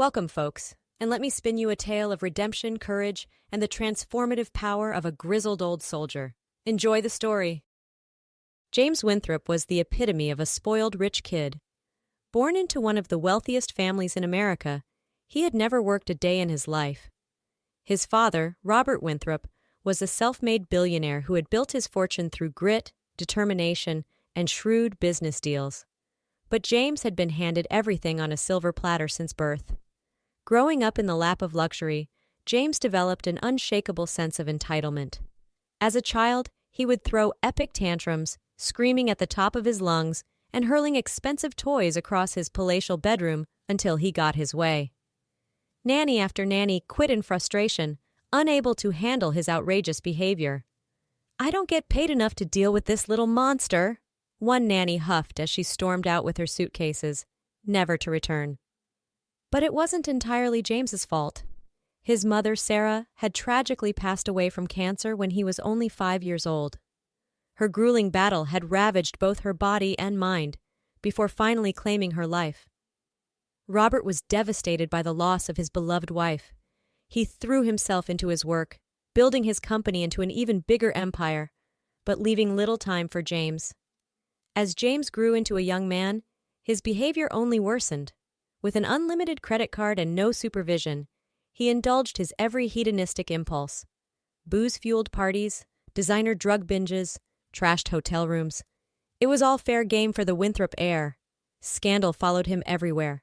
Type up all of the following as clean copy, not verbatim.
Welcome, folks, and let me spin you a tale of redemption, courage, and the transformative power of a grizzled old soldier. Enjoy the story. James Winthrop was the epitome of a spoiled rich kid. Born into one of the wealthiest families in America, he had never worked a day in his life. His father, Robert Winthrop, was a self-made billionaire who had built his fortune through grit, determination, and shrewd business deals. But James had been handed everything on a silver platter since birth. Growing up in the lap of luxury, James developed an unshakable sense of entitlement. As a child, he would throw epic tantrums, screaming at the top of his lungs and hurling expensive toys across his palatial bedroom until he got his way. Nanny after nanny quit in frustration, unable to handle his outrageous behavior. "I don't get paid enough to deal with this little monster," one nanny huffed as she stormed out with her suitcases, never to return. But it wasn't entirely James's fault. His mother, Sarah, had tragically passed away from cancer when he was only 5 years old. Her grueling battle had ravaged both her body and mind, before finally claiming her life. Robert was devastated by the loss of his beloved wife. He threw himself into his work, building his company into an even bigger empire, but leaving little time for James. As James grew into a young man, his behavior only worsened. With an unlimited credit card and no supervision, he indulged his every hedonistic impulse. Booze-fueled parties, designer drug binges, trashed hotel rooms. It was all fair game for the Winthrop heir. Scandal followed him everywhere.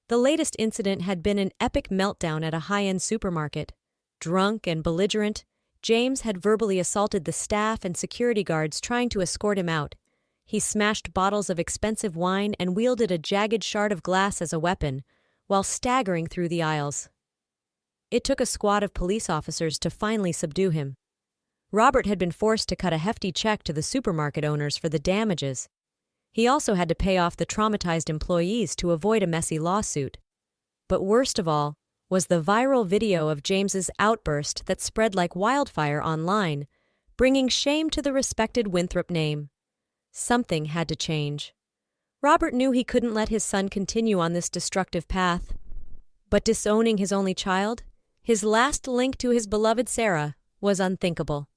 The latest incident had been an epic meltdown at a high-end supermarket. Drunk and belligerent, James had verbally assaulted the staff and security guards trying to escort him out. He smashed bottles of expensive wine and wielded a jagged shard of glass as a weapon, while staggering through the aisles. It took a squad of police officers to finally subdue him. Robert had been forced to cut a hefty check to the supermarket owners for the damages. He also had to pay off the traumatized employees to avoid a messy lawsuit. But worst of all was the viral video of James's outburst that spread like wildfire online, bringing shame to the respected Winthrop name. Something had to change. Robert knew he couldn't let his son continue on this destructive path. But disowning his only child, his last link to his beloved Sarah, was unthinkable.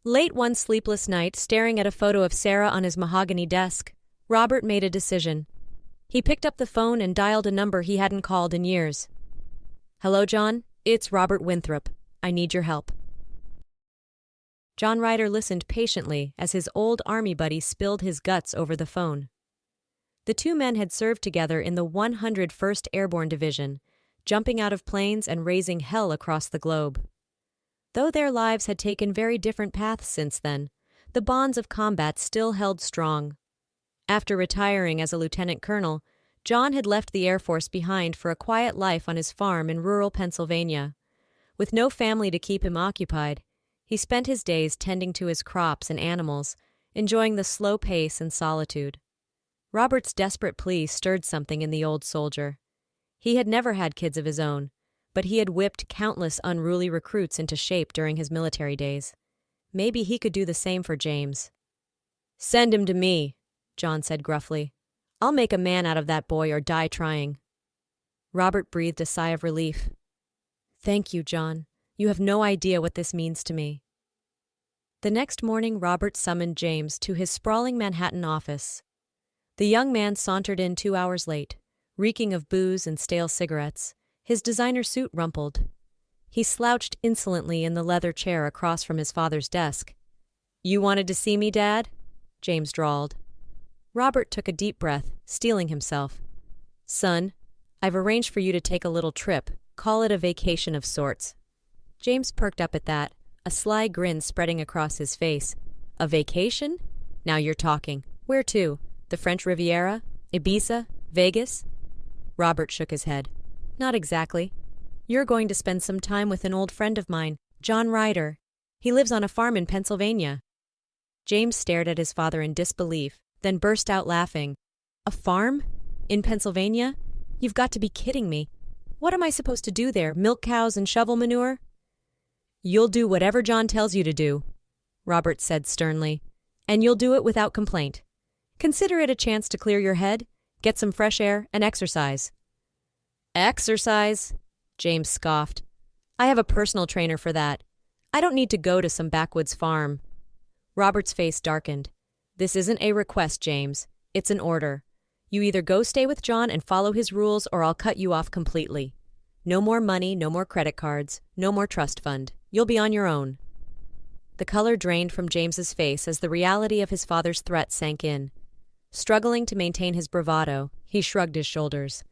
Late one sleepless night, staring at a photo of Sarah on his mahogany desk, Robert made a decision. He picked up the phone and dialed a number he hadn't called in years. "Hello, John. It's Robert Winthrop. I need your help." John Ryder listened patiently as his old army buddy spilled his guts over the phone. The two men had served together in the 101st Airborne Division, jumping out of planes and raising hell across the globe. Though their lives had taken very different paths since then, the bonds of combat still held strong. After retiring as a lieutenant colonel, John had left the Air Force behind for a quiet life on his farm in rural Pennsylvania. With no family to keep him occupied, he spent his days tending to his crops and animals, enjoying the slow pace and solitude. Robert's desperate plea stirred something in the old soldier. He had never had kids of his own, but he had whipped countless unruly recruits into shape during his military days. Maybe he could do the same for James. "Send him to me," John said gruffly. "I'll make a man out of that boy or die trying." Robert breathed a sigh of relief. "Thank you, John. You have no idea what this means to me." The next morning, Robert summoned James to his sprawling Manhattan office. The young man sauntered in 2 hours late, reeking of booze and stale cigarettes, his designer suit rumpled. He slouched insolently in the leather chair across from his father's desk. "You wanted to see me, Dad?" James drawled. Robert took a deep breath, steeling himself. "Son, I've arranged for you to take a little trip. Call it a vacation of sorts." James perked up at that, a sly grin spreading across his face. "A vacation? Now you're talking. Where to? The French Riviera? Ibiza? Vegas?" Robert shook his head. "Not exactly. You're going to spend some time with an old friend of mine, John Ryder. He lives on a farm in Pennsylvania." James stared at his father in disbelief, then burst out laughing. "A farm? In Pennsylvania? You've got to be kidding me. What am I supposed to do there, milk cows and shovel manure?" "You'll do whatever John tells you to do," Robert said sternly, "and you'll do it without complaint. Consider it a chance to clear your head, get some fresh air, and exercise." Exercise? James scoffed. I have a personal trainer for that. I don't need to go to some backwoods farm. Robert's face darkened. This isn't a request, James. It's an order. You either go stay with John and follow his rules, or I'll cut you off completely. No more money, no more credit cards, no more trust fund. You'll be on your own. The color drained from James's face as the reality of his father's threat sank in. Struggling to maintain his bravado, he shrugged his shoulders.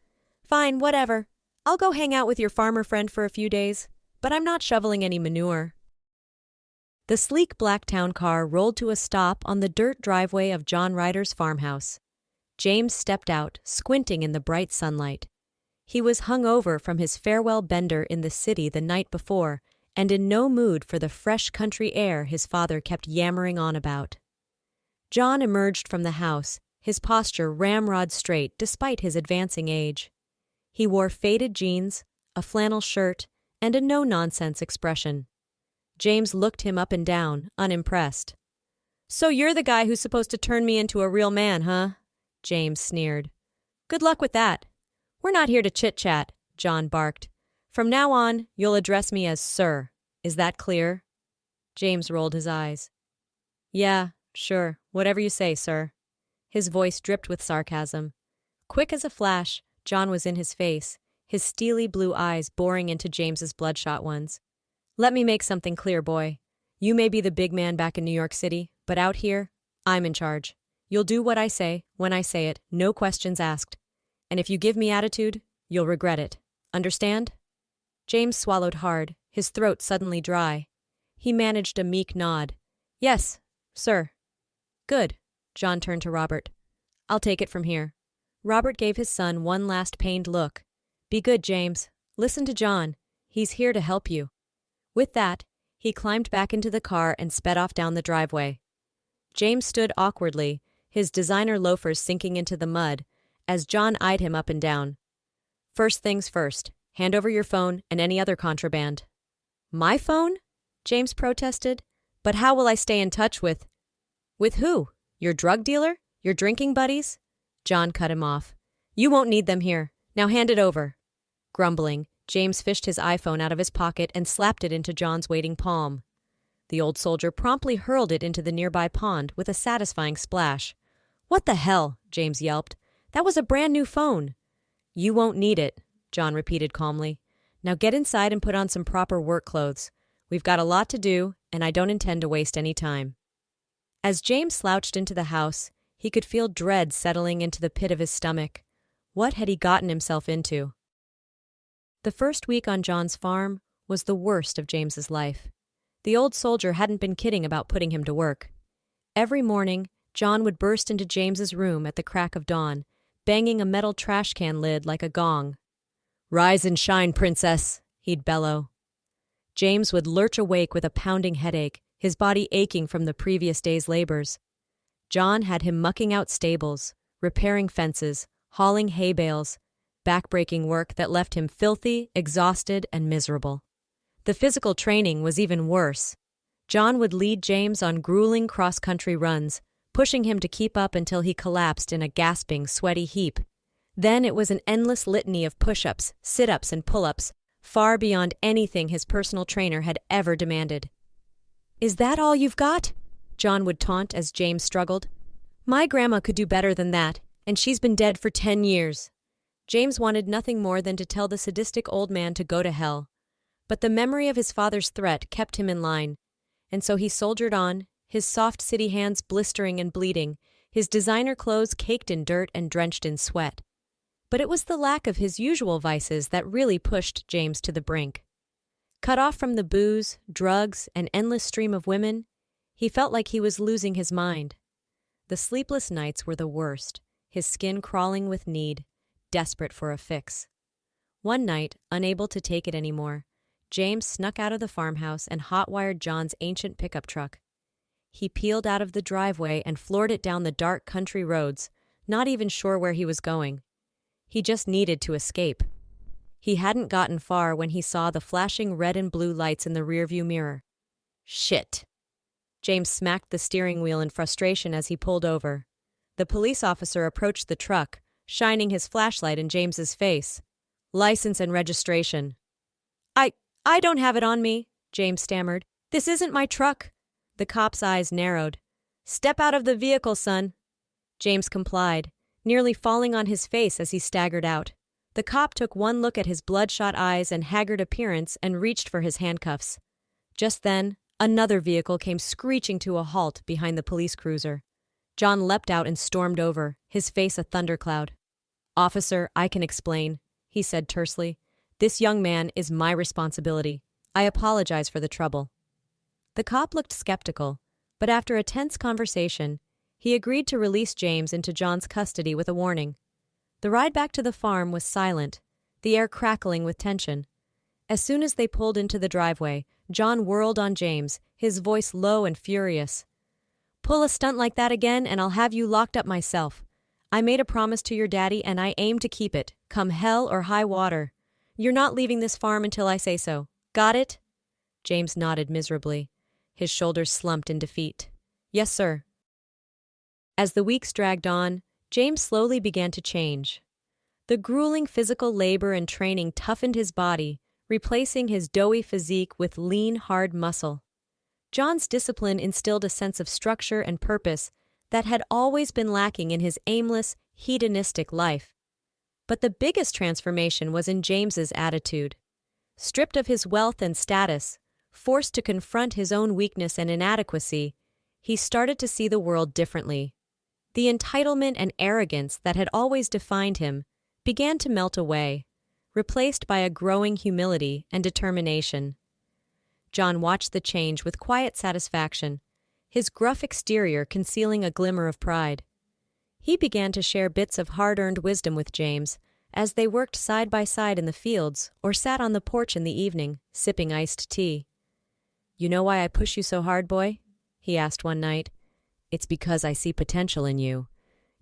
Fine, whatever. I'll go hang out with your farmer friend for a few days, but I'm not shoveling any manure. The sleek black town car rolled to a stop on the dirt driveway of John Ryder's farmhouse. James stepped out, squinting in the bright sunlight. He was hungover from his farewell bender in the city the night before, and in no mood for the fresh country air his father kept yammering on about. John emerged from the house, his posture ramrod straight despite his advancing age. He wore faded jeans, a flannel shirt, and a no-nonsense expression. James looked him up and down, unimpressed. "So you're the guy who's supposed to turn me into a real man, huh?" James sneered. "Good luck with that. We're not here to chit-chat," John barked. "From now on, you'll address me as Sir. Is that clear?" James rolled his eyes. "Yeah, sure, whatever you say, sir." His voice dripped with sarcasm. Quick as a flash, John was in his face, his steely blue eyes boring into James's bloodshot ones. "Let me make something clear, boy. You may be the big man back in New York City, but out here, I'm in charge. You'll do what I say, when I say it, no questions asked. And if you give me attitude, you'll regret it. Understand?" James swallowed hard, his throat suddenly dry. He managed a meek nod. "Yes, sir." "Good." John turned to Robert. "I'll take it from here." Robert gave his son one last pained look. "Be good, James. Listen to John. He's here to help you." With that, he climbed back into the car and sped off down the driveway. James stood awkwardly, his designer loafers sinking into the mud, as John eyed him up and down. "First things first. Hand over your phone and any other contraband." "My phone?" James protested. "But how will I stay in touch with—" "With who? Your drug dealer? Your drinking buddies?" John cut him off. "You won't need them here. Now hand it over." Grumbling, James fished his iPhone out of his pocket and slapped it into John's waiting palm. The old soldier promptly hurled it into the nearby pond with a satisfying splash. "What the hell?" James yelped. "That was a brand new phone." "You won't need it," John repeated calmly. "Now get inside and put on some proper work clothes. We've got a lot to do, and I don't intend to waste any time." As James slouched into the house, he could feel dread settling into the pit of his stomach. What had he gotten himself into? The first week on John's farm was the worst of James's life. The old soldier hadn't been kidding about putting him to work. Every morning, John would burst into James's room at the crack of dawn, banging a metal trash can lid like a gong. "Rise and shine, princess," he'd bellow. James would lurch awake with a pounding headache, his body aching from the previous day's labors. John had him mucking out stables, repairing fences, hauling hay bales, backbreaking work that left him filthy, exhausted, and miserable. The physical training was even worse. John would lead James on grueling cross-country runs, pushing him to keep up until he collapsed in a gasping, sweaty heap. Then it was an endless litany of push-ups, sit-ups, and pull-ups, far beyond anything his personal trainer had ever demanded. "Is that all you've got?" John would taunt as James struggled. "My grandma could do better than that, and she's been dead for 10 years. James wanted nothing more than to tell the sadistic old man to go to hell. But the memory of his father's threat kept him in line, and so he soldiered on, his soft city hands blistering and bleeding, his designer clothes caked in dirt and drenched in sweat. But it was the lack of his usual vices that really pushed James to the brink. Cut off from the booze, drugs, and endless stream of women, he felt like he was losing his mind. The sleepless nights were the worst, his skin crawling with need, desperate for a fix. One night, unable to take it anymore, James snuck out of the farmhouse and hot-wired John's ancient pickup truck. He peeled out of the driveway and floored it down the dark country roads, not even sure where he was going. He just needed to escape. He hadn't gotten far when he saw the flashing red and blue lights in the rearview mirror. Shit! James smacked the steering wheel in frustration as he pulled over. The police officer approached the truck, shining his flashlight in James's face. License and registration. I, I don't have it on me, James stammered. This isn't my truck. The cop's eyes narrowed. Step out of the vehicle, son. James complied, nearly falling on his face as he staggered out. The cop took one look at his bloodshot eyes and haggard appearance and reached for his handcuffs. Just then, another vehicle came screeching to a halt behind the police cruiser. John leapt out and stormed over, his face a thundercloud. Officer, I can explain, he said tersely. This young man is my responsibility. I apologize for the trouble. The cop looked skeptical, but after a tense conversation, he agreed to release James into John's custody with a warning. The ride back to the farm was silent, the air crackling with tension. As soon as they pulled into the driveway, John whirled on James, his voice low and furious. Pull a stunt like that again and I'll have you locked up myself. I made a promise to your daddy and I aim to keep it, come hell or high water. You're not leaving this farm until I say so. Got it? James nodded miserably. His shoulders slumped in defeat. Yes, sir. As the weeks dragged on, James slowly began to change. The grueling physical labor and training toughened his body, replacing his doughy physique with lean, hard muscle. John's discipline instilled a sense of structure and purpose that had always been lacking in his aimless, hedonistic life. But the biggest transformation was in James's attitude. Stripped of his wealth and status, forced to confront his own weakness and inadequacy, he started to see the world differently. The entitlement and arrogance that had always defined him began to melt away, replaced by a growing humility and determination. John watched the change with quiet satisfaction, his gruff exterior concealing a glimmer of pride. He began to share bits of hard-earned wisdom with James as they worked side by side in the fields or sat on the porch in the evening, sipping iced tea. You know why I push you so hard, boy? He asked one night. It's because I see potential in you.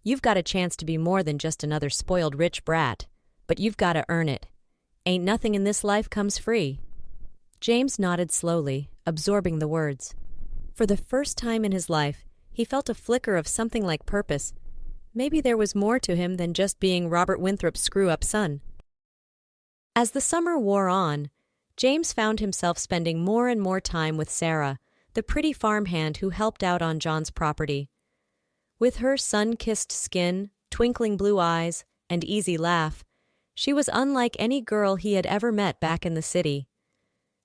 You've got a chance to be more than just another spoiled rich brat, but you've got to earn it. Ain't nothing in this life comes free. James nodded slowly, absorbing the words. For the first time in his life, he felt a flicker of something like purpose. Maybe there was more to him than just being Robert Winthrop's screw-up son. As the summer wore on, James found himself spending more and more time with Sarah, the pretty farmhand who helped out on John's property. With her sun-kissed skin, twinkling blue eyes, and easy laugh, she was unlike any girl he had ever met back in the city.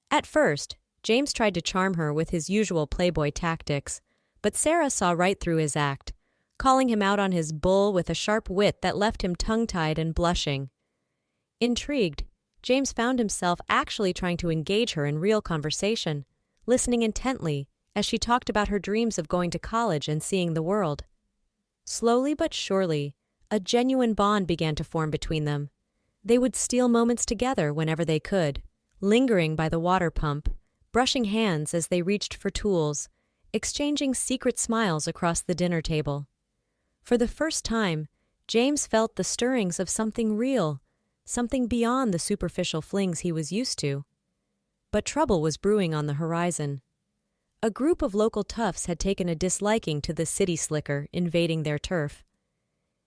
At first, James tried to charm her with his usual playboy tactics, but Sarah saw right through his act, calling him out on his bull with a sharp wit that left him tongue-tied and blushing. Intrigued, James found himself actually trying to engage her in real conversation, listening intently as she talked about her dreams of going to college and seeing the world. Slowly but surely, a genuine bond began to form between them. They would steal moments together whenever they could, lingering by the water pump, brushing hands as they reached for tools, exchanging secret smiles across the dinner table. For the first time, James felt the stirrings of something real, something beyond the superficial flings he was used to. But trouble was brewing on the horizon. A group of local toughs had taken a disliking to the city slicker invading their turf.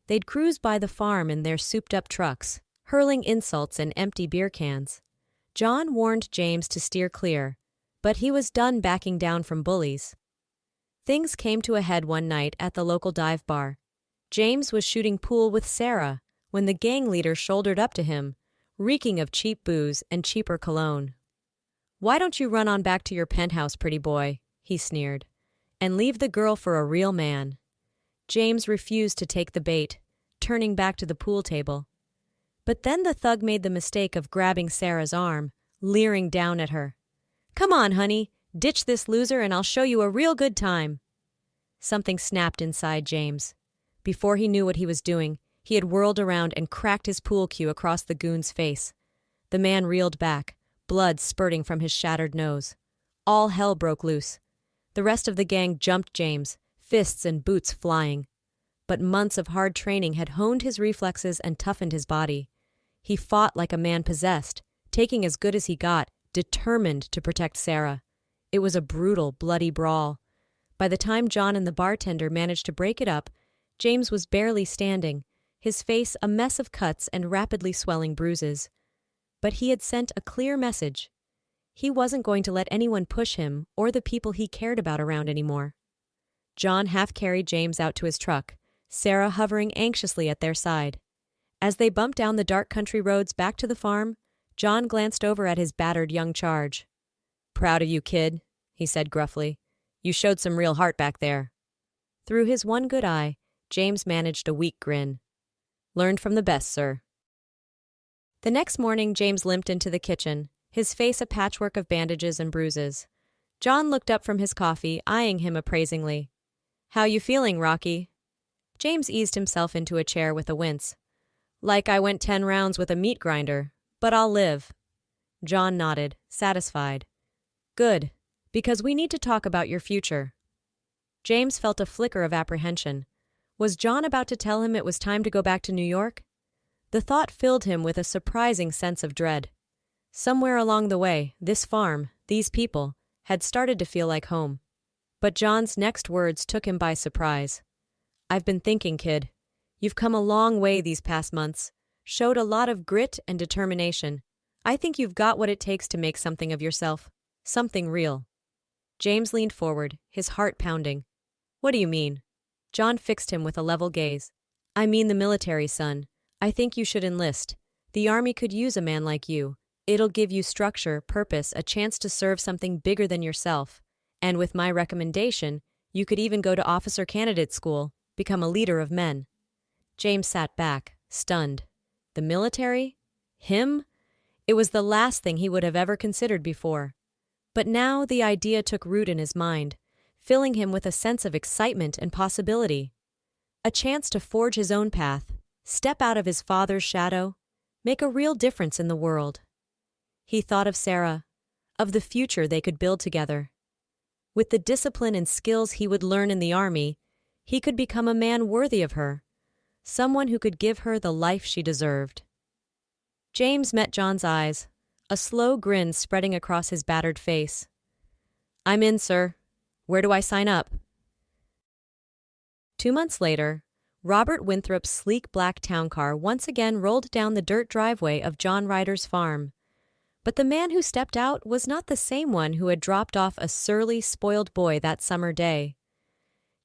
They'd cruise by the farm in their souped-up trucks, hurling insults and empty beer cans. John warned James to steer clear, but he was done backing down from bullies. Things came to a head one night at the local dive bar. James was shooting pool with Sarah when the gang leader shouldered up to him, reeking of cheap booze and cheaper cologne. "Why don't you run on back to your penthouse, pretty boy," he sneered, "and leave the girl for a real man?" James refused to take the bait, turning back to the pool table. But then the thug made the mistake of grabbing Sarah's arm, leering down at her. "Come on, honey, ditch this loser and I'll show you a real good time." Something snapped inside James. Before he knew what he was doing, he had whirled around and cracked his pool cue across the goon's face. The man reeled back, blood spurting from his shattered nose. All hell broke loose. The rest of the gang jumped James, fists and boots flying. But months of hard training had honed his reflexes and toughened his body. He fought like a man possessed, taking as good as he got, determined to protect Sarah. It was a brutal, bloody brawl. By the time John and the bartender managed to break it up, James was barely standing, his face a mess of cuts and rapidly swelling bruises. but he had sent a clear message. He wasn't going to let anyone push him or the people he cared about around anymore. John half-carried James out to his truck, Sarah hovering anxiously at their side. As they bumped down the dark country roads back to the farm, John glanced over at his battered young charge. "Proud of you, kid," he said gruffly. "You showed some real heart back there." Through his one good eye, James managed a weak grin. "Learned from the best, sir." The next morning, James limped into the kitchen, his face a patchwork of bandages and bruises. John looked up from his coffee, eyeing him appraisingly. "How you feeling, Rocky?" James eased himself into a chair with a wince. "Like I went 10 rounds with a meat grinder, but I'll live." John nodded, satisfied. "Good, because we need to talk about your future." James felt a flicker of apprehension. Was John about to tell him it was time to go back to New York? The thought filled him with a surprising sense of dread. Somewhere along the way, this farm, these people, had started to feel like home. But John's next words took him by surprise. "I've been thinking, kid. You've come a long way these past months, showed a lot of grit and determination. I think you've got what it takes to make something of yourself, something real." James leaned forward, his heart pounding. "What do you mean?" John fixed him with a level gaze. "I mean the military, son. I think you should enlist. The Army could use a man like you. It'll give you structure, purpose, a chance to serve something bigger than yourself. And with my recommendation, you could even go to officer candidate school, become a leader of men." James sat back, stunned. The military? Him? It was the last thing he would have ever considered before. But now the idea took root in his mind, filling him with a sense of excitement and possibility. A chance to forge his own path, step out of his father's shadow, make a real difference in the world. He thought of Sarah, of the future they could build together. With the discipline and skills he would learn in the Army, he could become a man worthy of her, someone who could give her the life she deserved. James met John's eyes, a slow grin spreading across his battered face. "I'm in, sir. Where do I sign up?" 2 months later, Robert Winthrop's sleek black town car once again rolled down the dirt driveway of John Ryder's farm. But the man who stepped out was not the same one who had dropped off a surly, spoiled boy that summer day.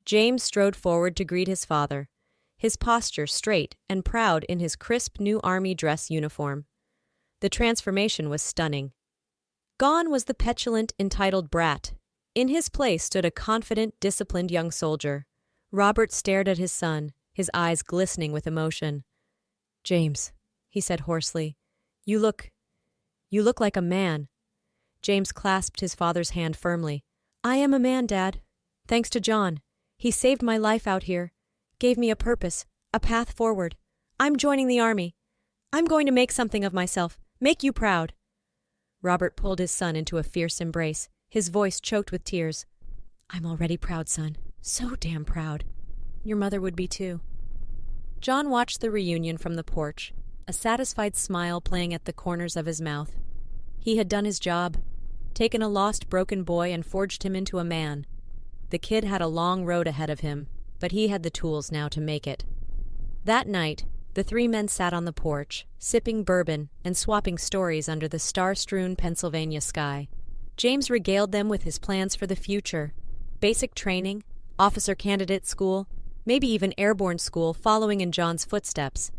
James strode forward to greet his father, his posture straight and proud in his crisp new Army dress uniform. The transformation was stunning. Gone was the petulant, entitled brat. In his place stood a confident, disciplined young soldier. Robert stared at his son, his eyes glistening with emotion. "James," he said hoarsely, You look like a man." James clasped his father's hand firmly. "I am a man, Dad. Thanks to John. He saved my life out here, gave me a purpose, a path forward. I'm joining the Army. I'm going to make something of myself, make you proud." Robert pulled his son into a fierce embrace, his voice choked with tears. "I'm already proud, son. So damn proud. Your mother would be too." John watched the reunion from the porch, a satisfied smile playing at the corners of his mouth. He had done his job, taken a lost, broken boy and forged him into a man. The kid had a long road ahead of him, but he had the tools now to make it. That night, the 3 men sat on the porch, sipping bourbon and swapping stories under the star-strewn Pennsylvania sky. James regaled them with his plans for the future. Basic training, officer candidate school, maybe even airborne school following in John's footsteps.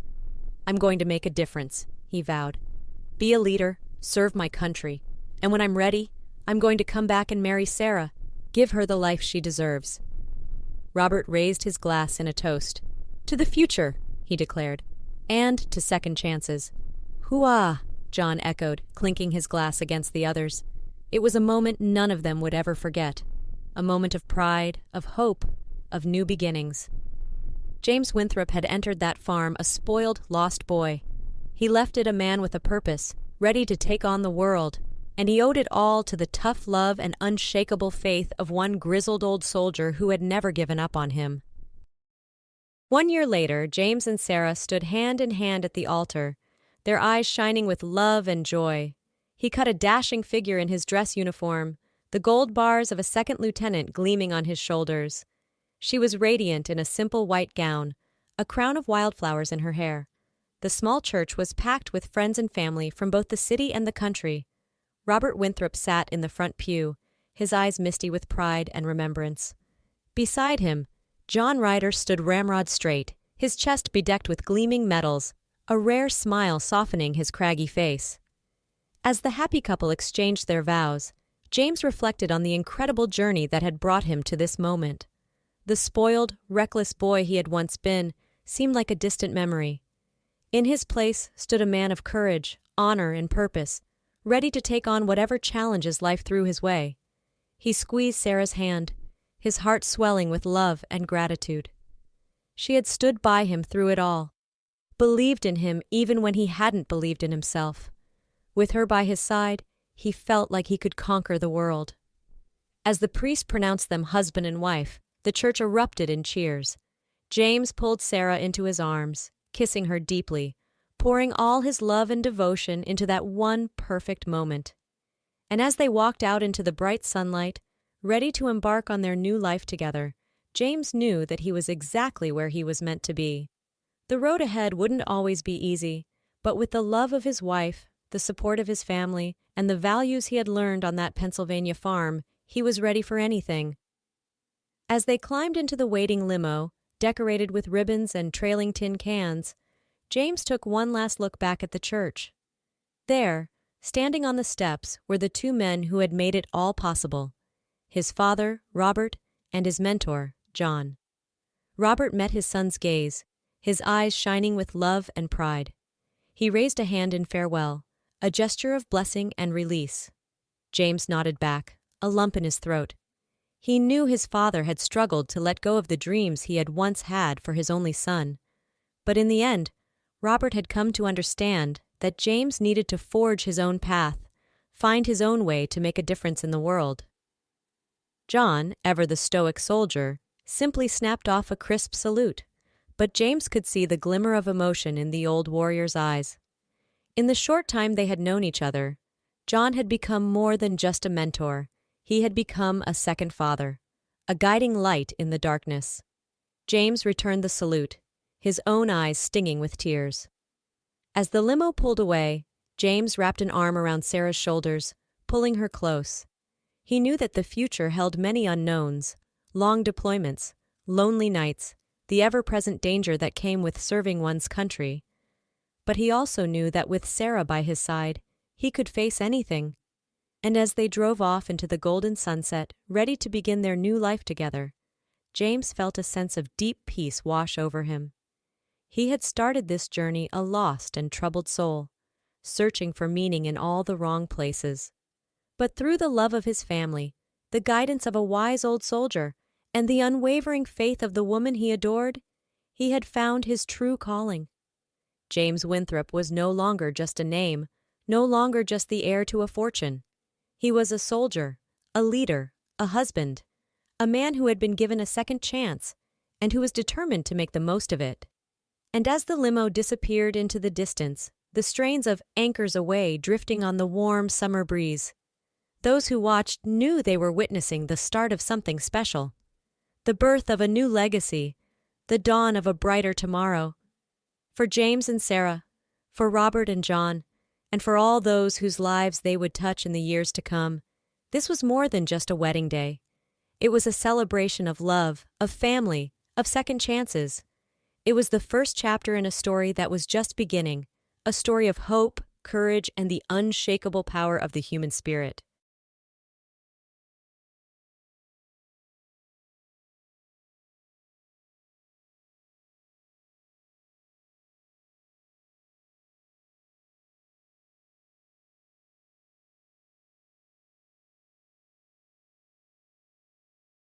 "I'm going to make a difference," he vowed. "Be a leader, serve my country. And when I'm ready, I'm going to come back and marry Sarah, give her the life she deserves." Robert raised his glass in a toast. "To the future," he declared, "and to second chances." "Hooah!" John echoed, clinking his glass against the others. It was a moment none of them would ever forget. A moment of pride, of hope, of new beginnings. James Winthrop had entered that farm a spoiled, lost boy. He left it a man with a purpose, ready to take on the world, and he owed it all to the tough love and unshakable faith of one grizzled old soldier who had never given up on him. 1 year later, James and Sarah stood hand in hand at the altar, their eyes shining with love and joy. He cut a dashing figure in his dress uniform, the gold bars of a second lieutenant gleaming on his shoulders. She was radiant in a simple white gown, a crown of wildflowers in her hair. The small church was packed with friends and family from both the city and the country. Robert Winthrop sat in the front pew, his eyes misty with pride and remembrance. Beside him, John Ryder stood ramrod straight, his chest bedecked with gleaming medals, a rare smile softening his craggy face. As the happy couple exchanged their vows, James reflected on the incredible journey that had brought him to this moment. The spoiled, reckless boy he had once been seemed like a distant memory. In his place stood a man of courage, honor, and purpose, ready to take on whatever challenges life threw his way. He squeezed Sarah's hand, his heart swelling with love and gratitude. She had stood by him through it all, believed in him even when he hadn't believed in himself. With her by his side, he felt like he could conquer the world. As the priest pronounced them husband and wife, the church erupted in cheers. James pulled Sarah into his arms, kissing her deeply, pouring all his love and devotion into that one perfect moment. And as they walked out into the bright sunlight, ready to embark on their new life together, James knew that he was exactly where he was meant to be. The road ahead wouldn't always be easy, but with the love of his wife, the support of his family, and the values he had learned on that Pennsylvania farm, he was ready for anything. As they climbed into the waiting limo, decorated with ribbons and trailing tin cans, James took one last look back at the church. There, standing on the steps, were the two men who had made it all possible: his father, Robert, and his mentor, John. Robert met his son's gaze, his eyes shining with love and pride. He raised a hand in farewell, a gesture of blessing and release. James nodded back, a lump in his throat. He knew his father had struggled to let go of the dreams he had once had for his only son. But in the end, Robert had come to understand that James needed to forge his own path, find his own way to make a difference in the world. John, ever the stoic soldier, simply snapped off a crisp salute, but James could see the glimmer of emotion in the old warrior's eyes. In the short time they had known each other, John had become more than just a mentor. He had become a second father, a guiding light in the darkness. James returned the salute, his own eyes stinging with tears. As the limo pulled away, James wrapped an arm around Sarah's shoulders, pulling her close. He knew that the future held many unknowns: long deployments, lonely nights, the ever-present danger that came with serving one's country. But he also knew that with Sarah by his side, he could face anything. And as they drove off into the golden sunset, ready to begin their new life together, James felt a sense of deep peace wash over him. He had started this journey a lost and troubled soul, searching for meaning in all the wrong places. But through the love of his family, the guidance of a wise old soldier, and the unwavering faith of the woman he adored, he had found his true calling. James Winthrop was no longer just a name, no longer just the heir to a fortune. He was a soldier, a leader, a husband, a man who had been given a second chance, and who was determined to make the most of it. And as the limo disappeared into the distance, the strains of "Anchors Aweigh" drifting on the warm summer breeze, those who watched knew they were witnessing the start of something special, the birth of a new legacy, the dawn of a brighter tomorrow. For James and Sarah, for Robert and John, and for all those whose lives they would touch in the years to come, this was more than just a wedding day. It was a celebration of love, of family, of second chances. It was the first chapter in a story that was just beginning, a story of hope, courage, and the unshakable power of the human spirit.